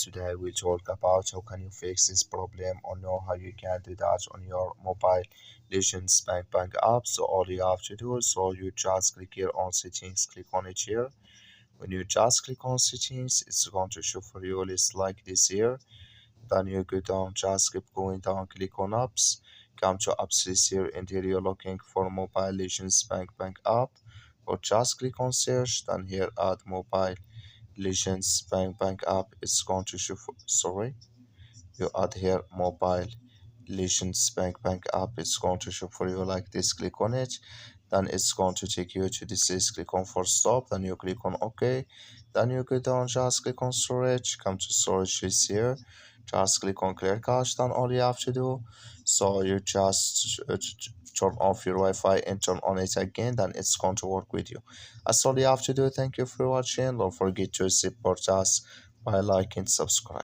Today we talk about how can you fix this problem or know how you can do that on your mobile Legends Bank app. So all you have to do is you just click here on settings, click on it here. When you just click on settings, it's going to show for you a list like this here. Then you go down, just keep going down, click on apps, come to apps list here, and here you're looking for mobile Legends Bank app, or just click on search, then here add mobile Legends Bank app. It's going to show for, sorry, you add here mobile Legends Bank app. It's going to show for you like this. Click on it, then it's going to take you to this list. Click on for stop, then you click on OK, then you go down, just click on storage, come to storage list here, just click on clear cache. Then all you have to do, you just turn off your Wi-Fi and turn on it again, then it's going to work with you. That's all you have to do. Thank you for watching. Don't forget to support us by liking, subscribe.